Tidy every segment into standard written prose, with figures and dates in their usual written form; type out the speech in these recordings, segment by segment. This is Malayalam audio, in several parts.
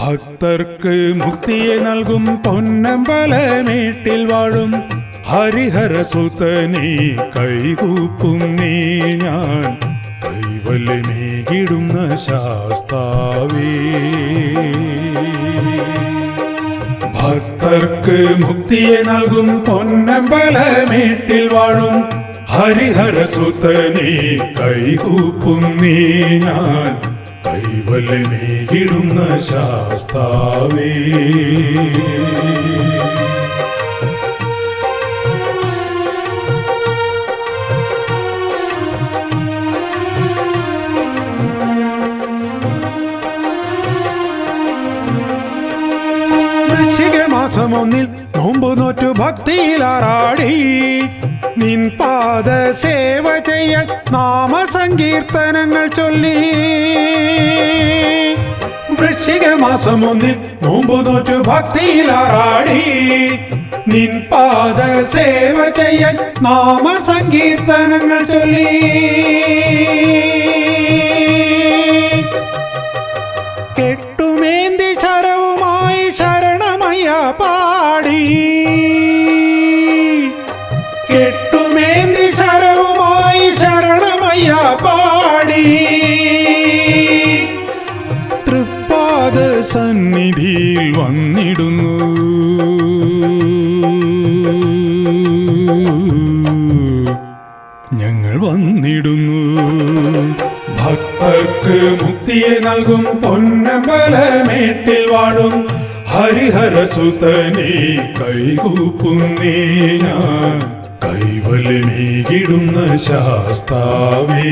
ഭക്തർക്ക് മുക്തിയെ നൽകും പൊന്നമ്പലമേട്ടിൽ വാഴും ഹരിഹരസുതനീ കൈകൂപ്പും നീ ഞാൻ കൈവല്യമേകിടുന്ന ശാസ്താവേ. ഭക്തർക്ക് മുക്തിയെ നൽകും പൊന്നമ്പലമേട്ടിൽ വാഴും ഹരിഹരസുതനീ കൈകൂപ്പും നീ ഞാൻ കൈവല്യമേകിടുന്ന ശാസ്താവേ. വൃശ്ചികമാസമൊന്നിൽ നോമ്പു നോറ്റു ഭക്തിയിലാറാടി നിൻ പാദ സേവ ചെയ്യാൻ നാമസങ്കീർത്തനങ്ങൾ ചൊല്ലി. വൃശ്ചികമാസമൊന്നിൽ നോമ്പു നോറ്റു ഭക്തിയിലാറാടി നിൻ പാദ സേവ ചെയ്യാൻ നാമസങ്കീർത്തനങ്ങൾ ചൊല്ലി. കെട്ടുമേന്തി ശരവുമായി ശരണമയ്യ പാടി. കെട്ടുമേന്തി ശരവുമായി ശരണമയ്യ പാടി തൃപ്പാദ സന്നിധിയിൽ വന്നിടുന്നു. ഞങ്ങൾ വന്നിടുന്നു. ഭക്തർക്ക് മുക്തിയെ നൽകും പൊന്നമ്പലമേട്ടിൽ വാഴും ഹരിഹരസുതനീ കൈകൂപ്പും നീ ഞാൻ കൈവല്യമേകിടുന്ന ശാസ്താവേ.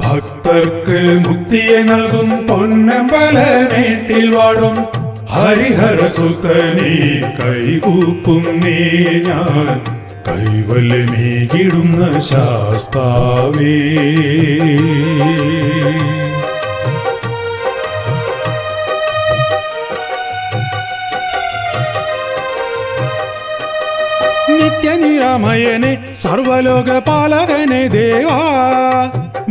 ഭക്തർക്ക് മുക്തിയെ നൽകും പൊന്നമ്പലമേട്ടിൽ വാഴും ഹരിഹരസുതനീ കൈകൂപ്പും നീ ഞാൻ കൈവല്യമേകിടുന്ന ശാസ്താവേ. നിത്യനിരാമയനെ സർവലോകപാലകനെ ദേവാ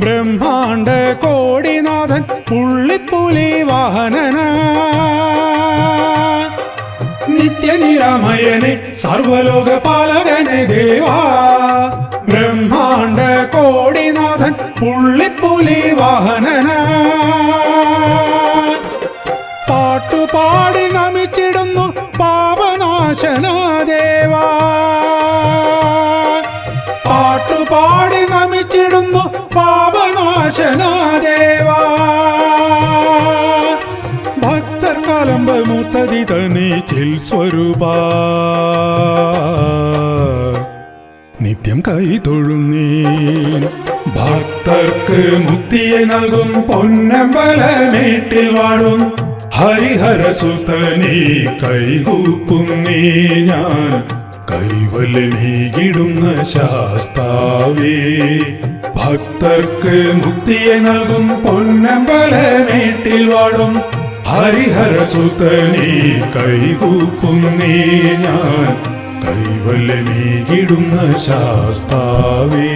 ബ്രഹ്മാണ്ഡ കോടിനാഥൻ പുള്ളിപ്പുലി വാഹനനാ. നിത്യനിരാമയനെ സർവലോകപാലകനെ ദേവാ ബ്രഹ്മാണ്ഡ കോടിനാഥൻ പുള്ളിപ്പുലി വാഹനനാ. പാട്ടുപാടി നമിച്ചിടുന്നു പാപനാശനാ ദേവാ. പാട്ടുപാടി നമിച്ചിടുന്നു പാപനാശനാ ദേവാ. ഭക്തർക്കാലംബമൂർത്തതി തനി ചിൽ സ്വരൂപ നിത്യം കൈതൊഴുന്നീൻ. ഭക്തർക്ക് മുക്തിയെ നൽകും പൊന്നമ്പലമേട്ടിൽ വാഴും ഹരിഹരസുതനീ കൈകൂപ്പും നീ ഞാൻ കൈവല്യമേകിടുന്ന ശാസ്താവേ. ഭക്തർക്ക് മുക്തിയെ നൽകും പൊന്നമ്പലമേട്ടിൽ വാഴും ഹരിഹരസുതനീ കൈകൂപ്പും നീ ഞാൻ കൈവല്യമേകിടുന്ന ശാസ്താവേ.